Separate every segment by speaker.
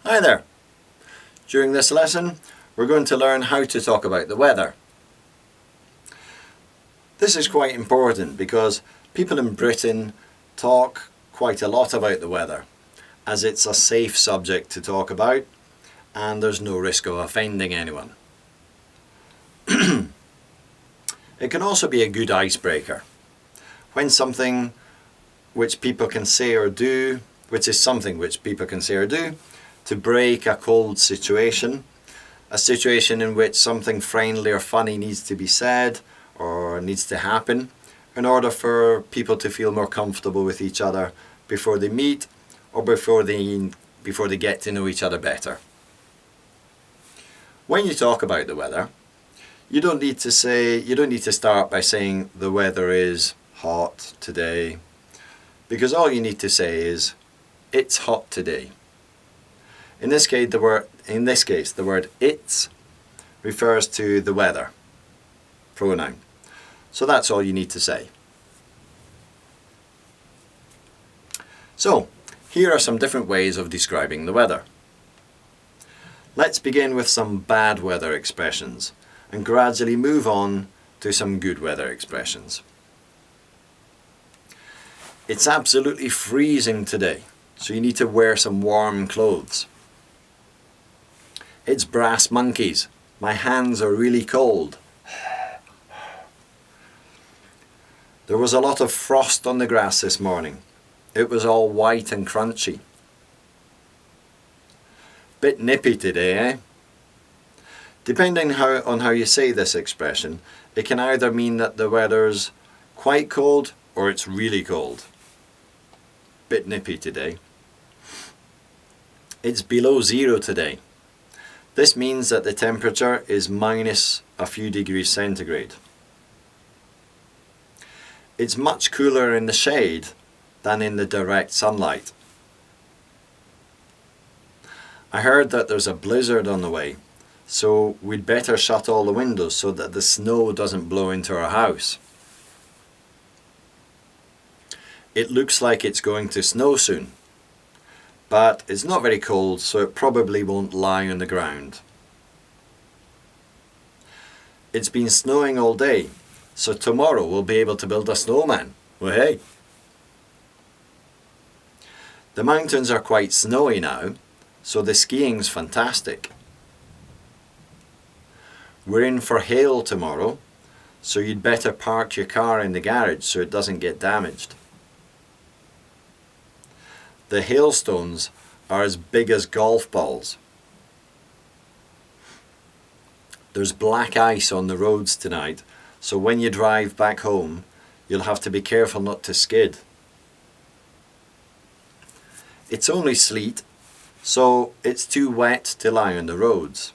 Speaker 1: Hi there! During this lesson we're going to learn how to talk about the weather. This is quite important because people in Britain talk quite a lot about the weather, as it's a safe subject to talk about and there's no risk of offending anyone. It can also be a good icebreaker. When something which people can say or do, to break a cold situation, a situation in which something friendly or funny needs to be said or needs to happen in order for people to feel more comfortable with each other before they meet or before they get to know each other better. When you talk about the weather, you don't need to start by saying the weather is hot today, because all you need to say is it's hot today. In this case, the word it's refers to the weather pronoun. So that's all you need to say. So, here are some different ways of describing the weather. Let's begin with some bad weather expressions and gradually move on to some good weather expressions. It's absolutely freezing today, so you need to wear some warm clothes. It's brass monkeys. My hands are really cold. There was a lot of frost on the grass this morning. It was all white and crunchy. Bit nippy today, eh? Depending on how you say this expression, it can either mean that the weather's quite cold or it's really cold. Bit nippy today. It's below zero today. This means that the temperature is minus a few degrees centigrade. It's much cooler in the shade than in the direct sunlight. I heard that there's a blizzard on the way, so we'd better shut all the windows so that the snow doesn't blow into our house. It looks like it's going to snow soon, but it's not very cold, so it probably won't lie on the ground. It's been snowing all day, so tomorrow we'll be able to build a snowman. Well, hey! The mountains are quite snowy now, so the skiing's fantastic. We're in for hail tomorrow, so you'd better park your car in the garage so it doesn't get damaged. The hailstones are as big as golf balls. There's black ice on the roads tonight, so when you drive back home, you'll have to be careful not to skid. It's only sleet, so it's too wet to lie on the roads.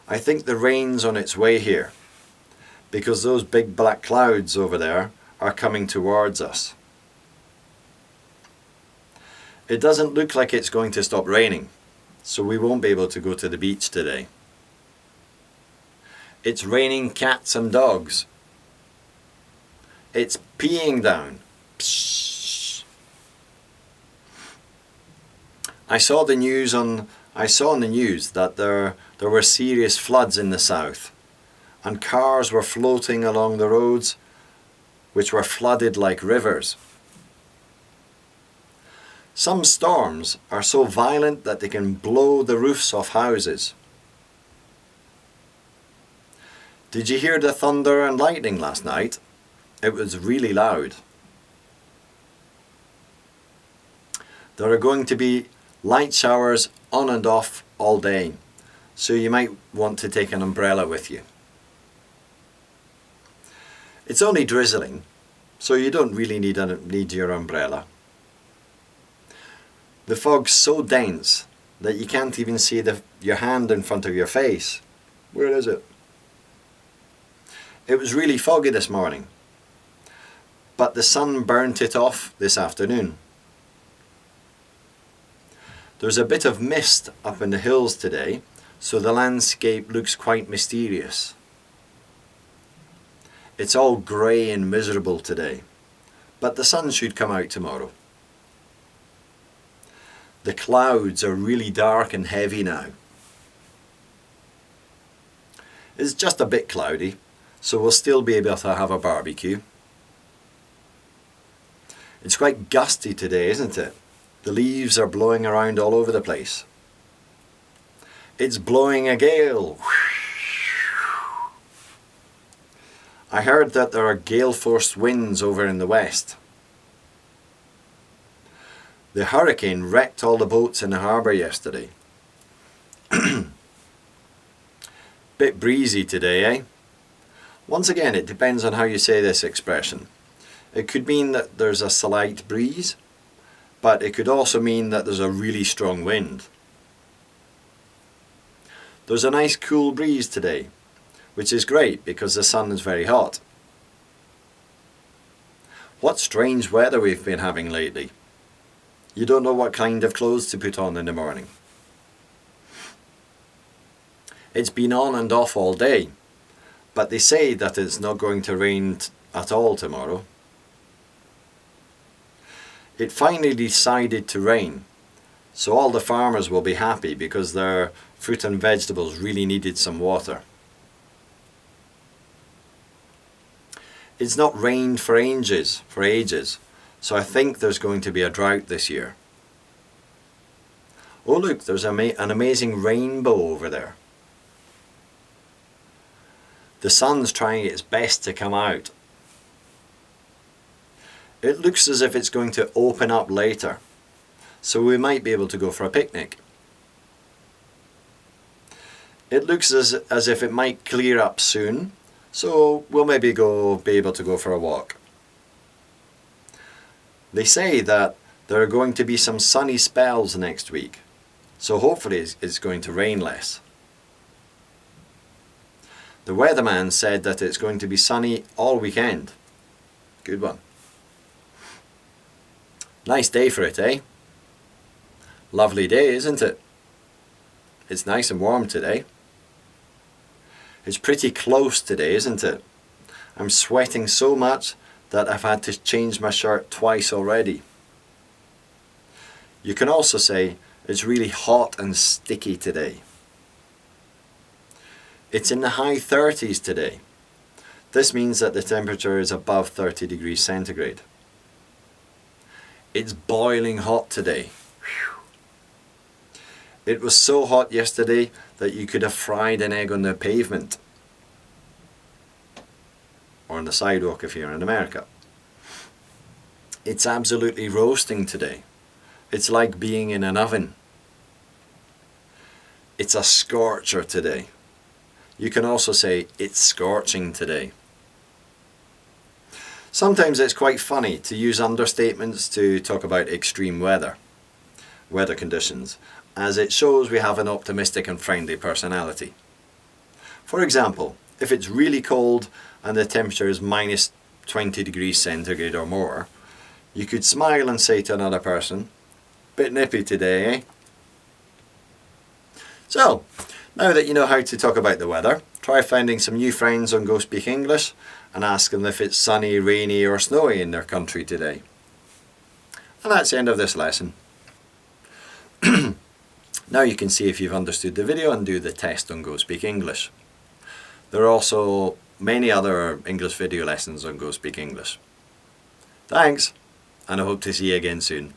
Speaker 1: I think the rain's on its way here, because those big black clouds over there are coming towards us. It doesn't look like it's going to stop raining, so we won't be able to go to the beach today. It's raining cats and dogs. It's peeing down. Psh. I saw on the news that there were serious floods in the south, and cars were floating along the roads, which were flooded like rivers. Some storms are so violent that they can blow the roofs off houses. Did you hear the thunder and lightning last night? It was really loud. There are going to be light showers on and off all day, so you might want to take an umbrella with you. It's only drizzling, so you don't really need your umbrella. The fog's so dense that you can't even see your hand in front of your face. Where is it? It was really foggy this morning, but the sun burnt it off this afternoon. There's a bit of mist up in the hills today, so the landscape looks quite mysterious. It's all grey and miserable today, but the sun should come out tomorrow. The clouds are really dark and heavy now. It's just a bit cloudy, so we'll still be able to have a barbecue. It's quite gusty today, isn't it? The leaves are blowing around all over the place. It's blowing a gale. I heard that there are gale-force winds over in the west. The hurricane wrecked all the boats in the harbour yesterday. Bit breezy today, eh? Once again, it depends on how you say this expression. It could mean that there's a slight breeze, but it could also mean that there's a really strong wind. There's a nice cool breeze today, which is great because the sun is very hot. What strange weather we've been having lately. You don't know what kind of clothes to put on in the morning. It's been on and off all day, but they say that it's not going to rain at all tomorrow. It finally decided to rain, so all the farmers will be happy because their fruit and vegetables really needed some water. It's not rained for ages, so I think there's going to be a drought this year. Oh look, there's an amazing rainbow over there. The sun's trying its best to come out. It looks as if it's going to open up later, so we might be able to go for a picnic. It looks as if it might clear up soon, so we'll maybe be able to go for a walk. They say that there are going to be some sunny spells next week, so hopefully it's going to rain less. The weatherman said that it's going to be sunny all weekend. Good one. Nice day for it, eh? Lovely day, isn't it? It's nice and warm today. It's pretty close today, isn't it? I'm sweating so much that I've had to change my shirt twice already. You can also say it's really hot and sticky today. It's in the high 30s today. This means that the temperature is above 30 degrees centigrade. It's boiling hot today. Whew. It was so hot yesterday that you could have fried an egg on the pavement. Or on the sidewalk if you're in America. It's absolutely roasting today. It's like being in an oven. It's a scorcher today. You can also say it's scorching today. Sometimes it's quite funny to use understatements to talk about extreme weather conditions, as it shows we have an optimistic and friendly personality. For example, if it's really cold and the temperature is minus 20 degrees centigrade or more, you could smile and say to another person, "Bit nippy today, eh?" So, now that you know how to talk about the weather, try finding some new friends on Go Speak English and ask them if it's sunny, rainy or snowy in their country today. And that's the end of this lesson. Now you can see if you've understood the video and do the test on Go Speak English. There are also many other English video lessons on Go Speak English. Thanks, and I hope to see you again soon.